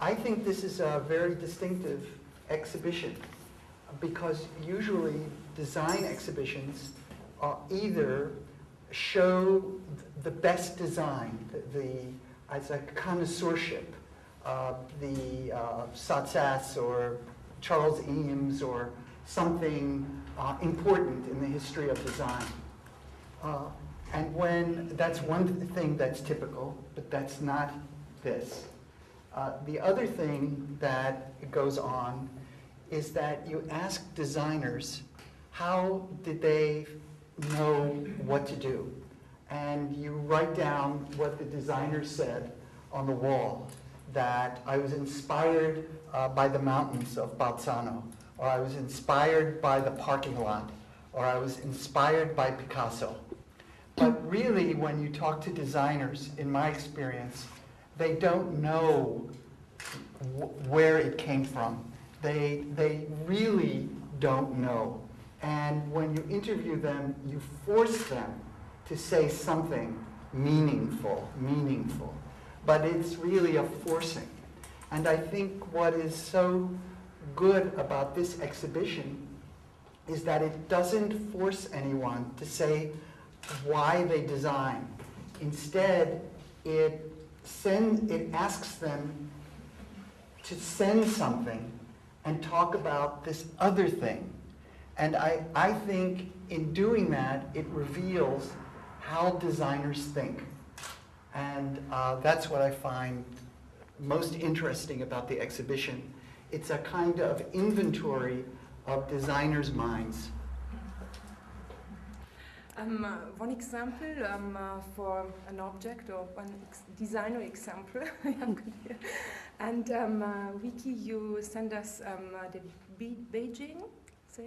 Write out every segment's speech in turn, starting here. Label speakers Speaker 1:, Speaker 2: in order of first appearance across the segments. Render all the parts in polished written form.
Speaker 1: I think this is a very distinctive exhibition because usually design exhibitions either show the best design, as a connoisseurship, the Satsas or Charles Eames or something important in the history of design. And that's one thing that's typical, but that's not this. The other thing that goes on is that you ask designers, how did they know what to do? And you write down what the designer said on the wall, that I was inspired by the mountains of Bolzano, or I was inspired by the parking lot, or I was inspired by Picasso. But really, when you talk to designers, in my experience, they don't know where it came from. They really don't know. And when you interview them, you force them to say something meaningful. But it's really a forcing. And I think what is so good about this exhibition is that it doesn't force anyone to say why they design. Instead, it asks them to send something and talk about this other thing. And I think in doing that, it reveals how designers think. And that's what I find most interesting about the exhibition. It's a kind of inventory of designers' minds.
Speaker 2: One example for an object or one designer example. And Vicky, you send us the Beijing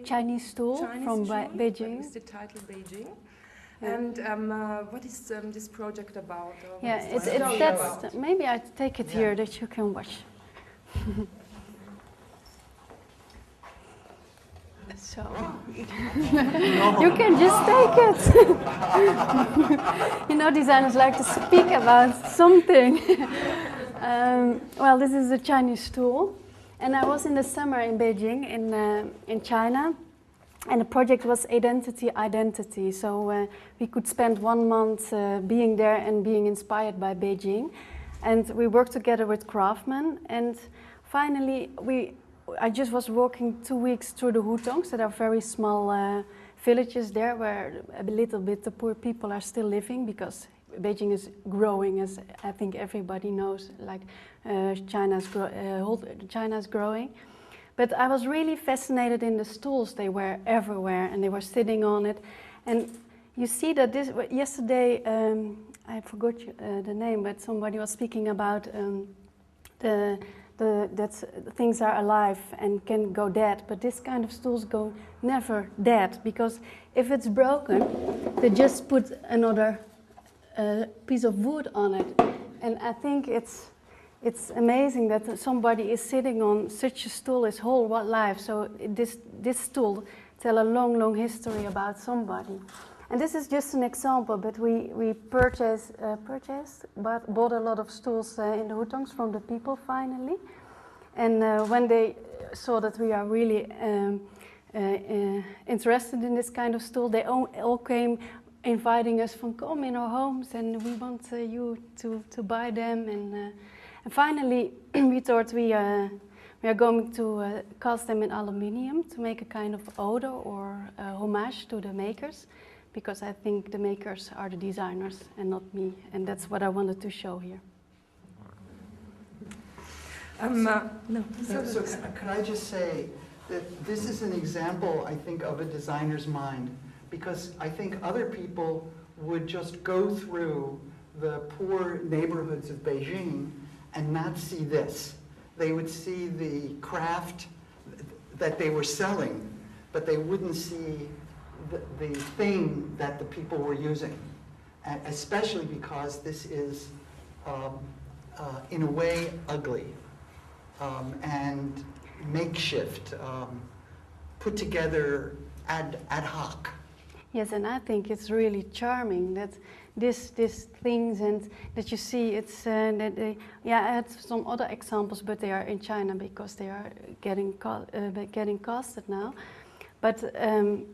Speaker 3: Chinese stool from Beijing.
Speaker 2: What is the title, Beijing? And what is this project about?
Speaker 3: Yeah, maybe I take it here that you can watch. So you can just take it. You know, designers like to speak about something. Well, this is a Chinese stool, and I was in the summer in Beijing, in China, and the project was identity. So we could spend 1 month being there and being inspired by Beijing, and we worked together with craftsmen. And finally, I just was walking 2 weeks through the hutongs, that are very small villages there, where a little bit the poor people are still living, because Beijing is growing, as I think everybody knows, like China's growing. But I was really fascinated in the stools. They were everywhere, and they were sitting on it. And you see that yesterday, I forgot the name, but somebody was speaking about that things are alive and can go dead, but this kind of stools go never dead, because if it's broken, they just put another piece of wood on it. And I think it's amazing that somebody is sitting on such a stool his whole life. So this stool tells a long history about somebody. And this is just an example, but we bought a lot of stools in the hutongs from the people finally. And when they saw that we are really interested in this kind of stool, they all came inviting us from come in our homes, and we want you to buy them. And finally, we thought we are going to cast them in aluminium to make a kind of ode or homage to the makers, because I think the makers are the designers and not me, and that's what I wanted to show here.
Speaker 1: So can I just say that this is an example, I think, of a designer's mind, because I think other people would just go through the poor neighborhoods of Beijing and not see this. They would see the craft that they were selling, but they wouldn't see the thing that the people were using, especially because this is, in a way, ugly and makeshift, put together ad hoc.
Speaker 3: Yes, and I think it's really charming that these things, and that you see it's that they, yeah, I had some other examples, but they are in China because they are getting casted now. But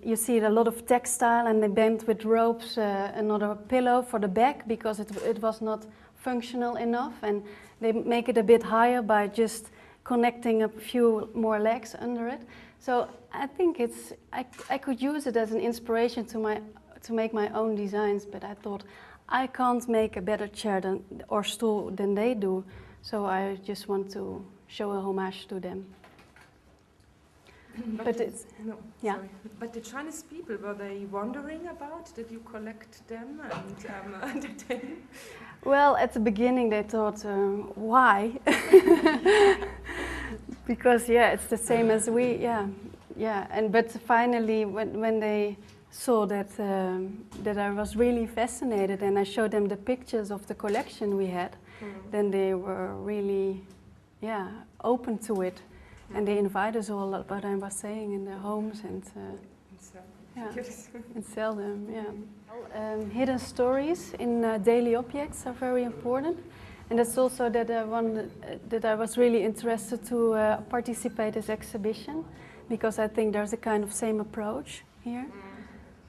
Speaker 3: you see a lot of textile, and they bent with ropes another pillow for the back because it was not functional enough, and they make it a bit higher by just connecting a few more legs under it. So I think I could use it as an inspiration to make my own designs, but I thought I can't make a better chair or stool than they do, so I just want to show a homage to them. But it's
Speaker 2: no,
Speaker 3: yeah.
Speaker 2: Sorry. But the Chinese people, were they wondering about? Did you collect them and did they?
Speaker 3: Well, at the beginning they thought, why? Because yeah, it's the same as we, yeah. And but finally, when they saw that that I was really fascinated, and I showed them the pictures of the collection we had, then they were really, open to it. And they invite us all, what I was saying, in their homes and and sell them. Yeah. Hidden stories in daily objects are very important, and that's also that that I was really interested to participate in this exhibition, because I think there's a kind of same approach here.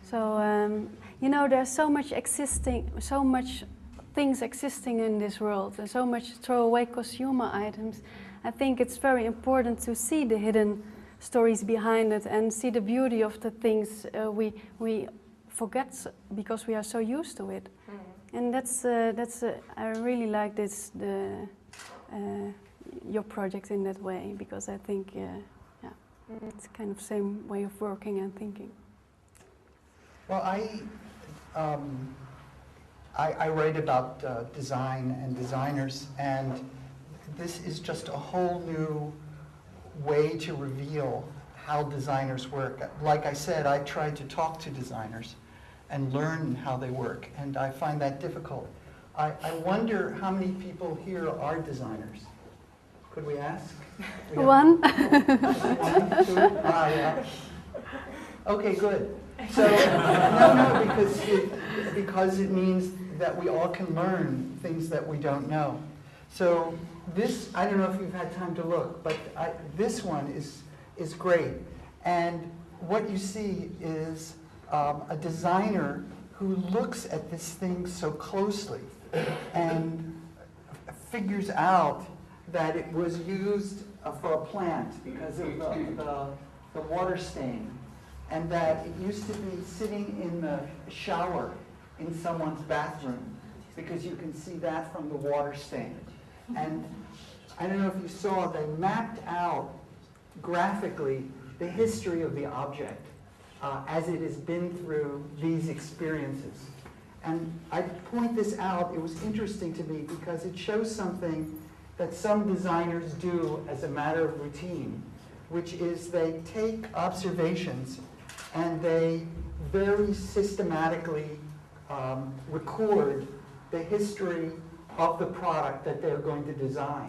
Speaker 3: So you know, there's so much things existing in this world, and so much throwaway consumer items. I think it's very important to see the hidden stories behind it and see the beauty of the things we forget because we are so used to it. And that's I really like your project in that way, because I think it's kind of same way of working and thinking.
Speaker 1: Well, I write about design and designers, and this is just a whole new way to reveal how designers work. Like I said, I tried to talk to designers and learn how they work, and I find that difficult. I wonder how many people here are designers. Could we ask?
Speaker 3: One.
Speaker 1: 1, 2, yeah. Okay, good. So, no, because it means that we all can learn things that we don't know. So this, I don't know if you've had time to look, but this one is great. And what you see is a designer who looks at this thing so closely and figures out that it was used for a plant because of the water stain, and that it used to be sitting in the shower in someone's bathroom because you can see that from the water stain. And I don't know if you saw, they mapped out graphically the history of the object as it has been through these experiences. And I point this out, it was interesting to me because it shows something that some designers do as a matter of routine, which is they take observations and they very systematically record the history of the product that they're going to design,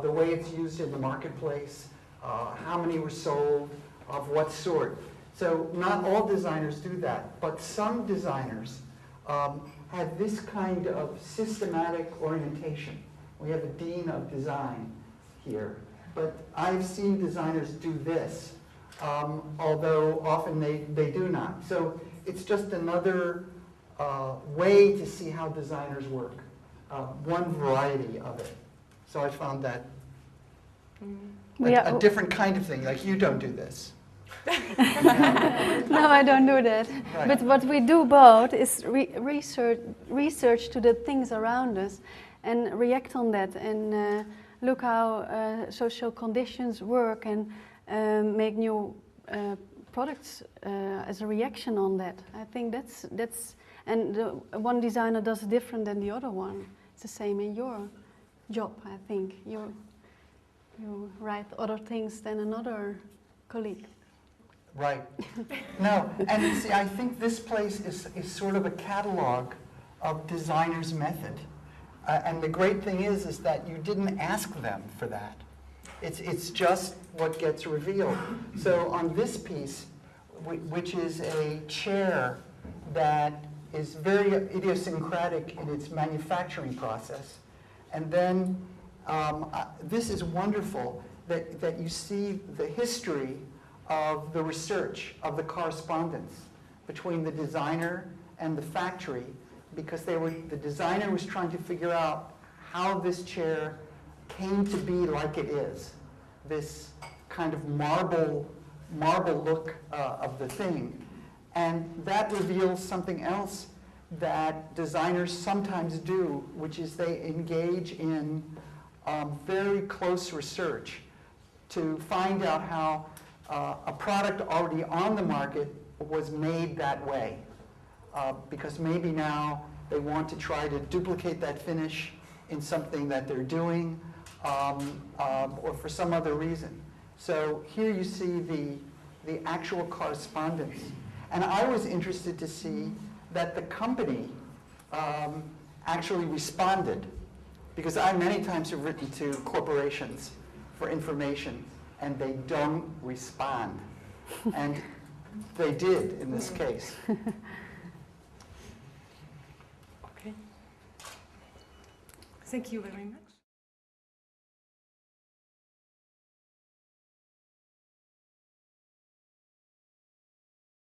Speaker 1: the way it's used in the marketplace, how many were sold, of what sort. So not all designers do that, but some designers have this kind of systematic orientation. We have a dean of design here, but I've seen designers do this, although often they do not. So it's just another way to see how designers work. One variety of it. So I found that a different kind of thing, like you don't do this.
Speaker 3: No, I don't do that. Right. But what we do both is research to the things around us and react on that, and look how social conditions work, and make new products as a reaction on that. I think that's and one designer does different than the other one. It's the same in your job, I think. You write other things than another colleague.
Speaker 1: Right. No, and you see, I think this place is sort of a catalog of designers' method. And the great thing is that you didn't ask them for that. It's just what gets revealed. So on this piece, which is a chair that is very idiosyncratic in its manufacturing process. And then this is wonderful that you see the history of the research, of the correspondence between the designer and the factory, because the designer was trying to figure out how this chair came to be like it is, this kind of marble look of the thing. And that reveals something else that designers sometimes do, which is they engage in very close research to find out how a product already on the market was made that way. Because maybe now they want to try to duplicate that finish in something that they're doing, or for some other reason. So here you see the actual correspondence. And I was interested to see that the company actually responded, because I many times have written to corporations for information, and they don't respond. And they did in this case.
Speaker 2: Okay. Thank you very much.